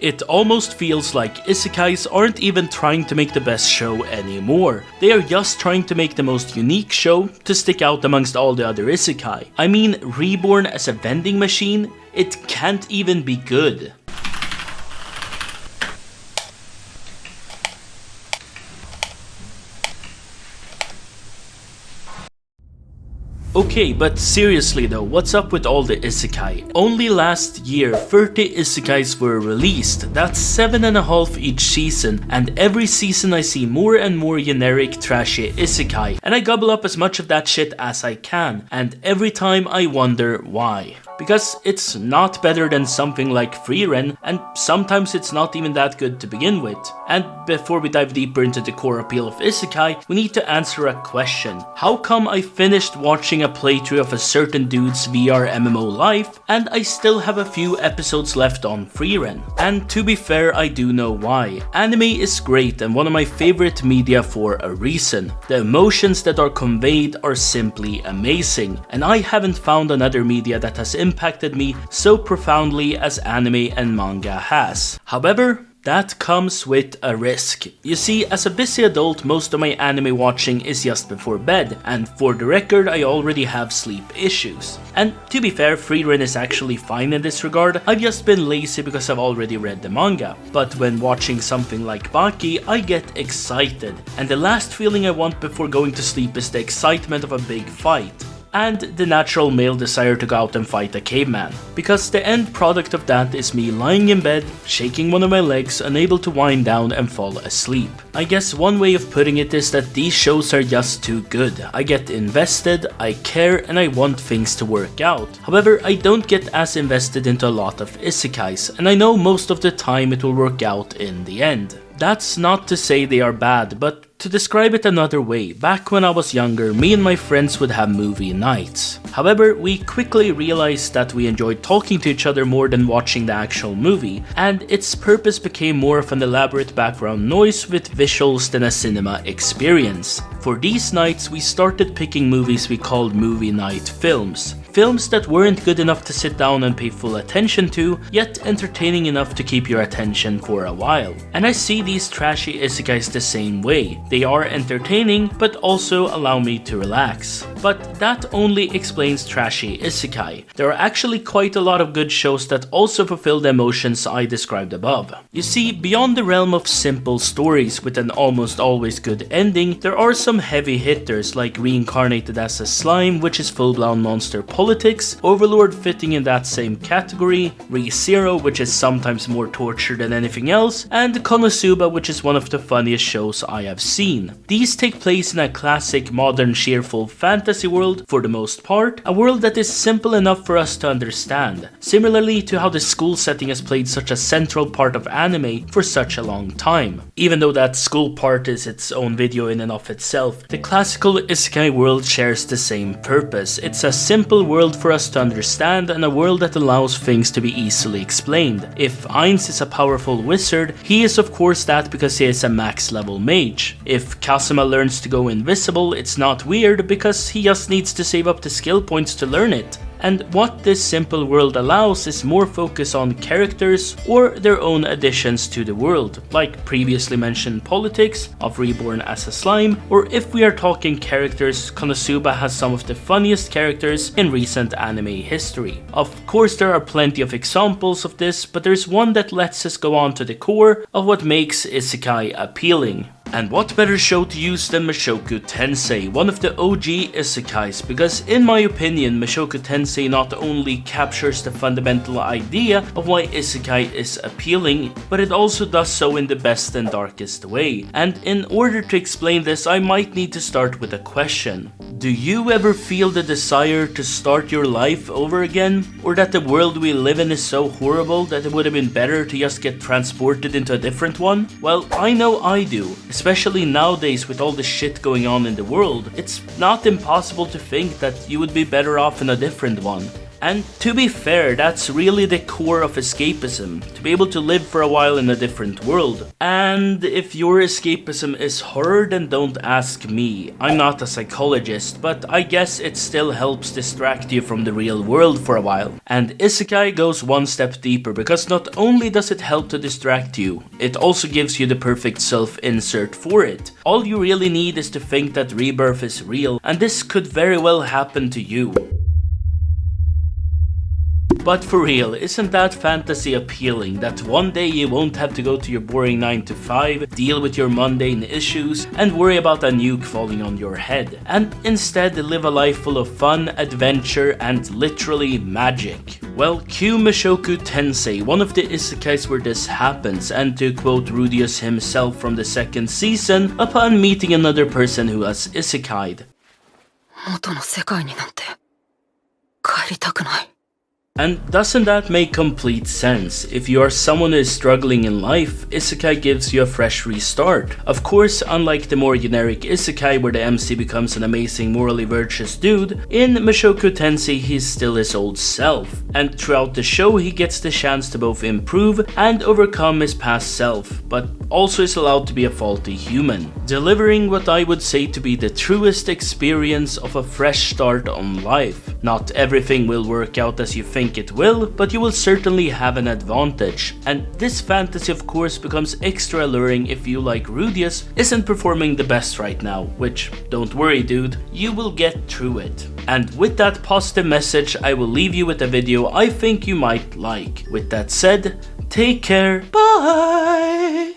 It almost feels like isekais aren't even trying to make the best show anymore. They are just trying to make the most unique show to stick out amongst all the other isekai. I mean, Reborn as a vending machine? It can't even be good. Okay, but seriously though, what's up with all the isekai? Only last year, 30 isekais were released. That's 7.5 each season, and every season I see more and more generic trashy isekai, and I gobble up as much of that shit as I can, and every time I wonder why. Because it's not better than something like Frieren, and sometimes it's not even that good to begin with. And before we dive deeper into the core appeal of isekai, we need to answer a question. How come I finished watching a playthrough of a certain dude's VR MMO life, and I still have a few episodes left on Frieren? And to be fair, I do know why. Anime is great and one of my favorite media for a reason. The emotions that are conveyed are simply amazing, and I haven't found another media that has impacted me so profoundly as anime and manga has. However, that comes with a risk. You see, as a busy adult, most of my anime watching is just before bed, and for the record, I already have sleep issues. And to be fair, Frieren is actually fine in this regard. I've just been lazy because I've already read the manga. But when watching something like Baki, I get excited, and the last feeling I want before going to sleep is the excitement of a big fight. And the natural male desire to go out and fight a caveman. Because the end product of that is me lying in bed, shaking one of my legs, unable to wind down and fall asleep. I guess one way of putting it is that these shows are just too good. I get invested, I care, and I want things to work out. However, I don't get as invested into a lot of isekais, and I know most of the time it will work out in the end. That's not to say they are bad, but to describe it another way, back when I was younger, me and my friends would have movie nights. However, we quickly realized that we enjoyed talking to each other more than watching the actual movie, and its purpose became more of an elaborate background noise with visuals than a cinema experience. For these nights, we started picking movies we called movie night films. Films that weren't good enough to sit down and pay full attention to, yet entertaining enough to keep your attention for a while. And I see these trashy isekais the same way. They are entertaining, but also allow me to relax. But that only explains trashy isekai. There are actually quite a lot of good shows that also fulfill the emotions I described above. You see, beyond the realm of simple stories with an almost always good ending, there are some heavy hitters like Reincarnated as a Slime, which is full-blown monster politics, Overlord fitting in that same category, Re:Zero, which is sometimes more torture than anything else, and Konosuba, which is one of the funniest shows I have seen. These take place in a classic modern cheerful fantasy world for the most part, a world that is simple enough for us to understand, similarly to how the school setting has played such a central part of anime for such a long time. Even though that school part is its own video in and of itself, the classical isekai world shares the same purpose. It's a simple world for us to understand and a world that allows things to be easily explained. If Ainz is a powerful wizard, he is of course that because he is a max level mage. If Kazuma learns to go invisible, it's not weird because he just needs to save up the skill points to learn it. And what this simple world allows is more focus on characters or their own additions to the world, like previously mentioned politics of Reborn as a Slime, or if we are talking characters, Konosuba has some of the funniest characters in recent anime history. Of course there are plenty of examples of this, but there's one that lets us go on to the core of what makes isekai appealing. And what better show to use than Mushoku Tensei, one of the OG isekais, because in my opinion Mushoku Tensei not only captures the fundamental idea of why isekai is appealing, but it also does so in the best and darkest way. And in order to explain this, I might need to start with a question. Do you ever feel the desire to start your life over again? Or that the world we live in is so horrible that it would have been better to just get transported into a different one? Well, I know I do. Especially nowadays with all the shit going on in the world, it's not impossible to think that you would be better off in a different one. And to be fair, that's really the core of escapism, to be able to live for a while in a different world. And if your escapism is horror, then don't ask me. I'm not a psychologist, but I guess it still helps distract you from the real world for a while. And Isekai goes one step deeper, because not only does it help to distract you, it also gives you the perfect self-insert for it. All you really need is to think that rebirth is real, and this could very well happen to you. But for real, isn't that fantasy appealing, that one day you won't have to go to your boring 9 to 5, deal with your mundane issues, and worry about a nuke falling on your head, and instead live a life full of fun, adventure, and literally magic? Well, cue Mushoku Tensei, one of the isekais where this happens, and to quote Rudius himself from the second season, upon meeting another person who has isekai'd. And doesn't that make complete sense? If you are someone who is struggling in life, Isekai gives you a fresh restart. Of course, unlike the more generic Isekai where the MC becomes an amazing morally virtuous dude, in Mushoku Tensei he's still his old self. And throughout the show he gets the chance to both improve and overcome his past self, but also is allowed to be a faulty human, delivering what I would say to be the truest experience of a fresh start on life. Not everything will work out as you think it will, but you will certainly have an advantage. And this fantasy of course becomes extra alluring if you, like Rudius, isn't performing the best right now, which, don't worry dude, you will get through it. And with that positive message, I will leave you with a video I think you might like. With that said, take care, bye!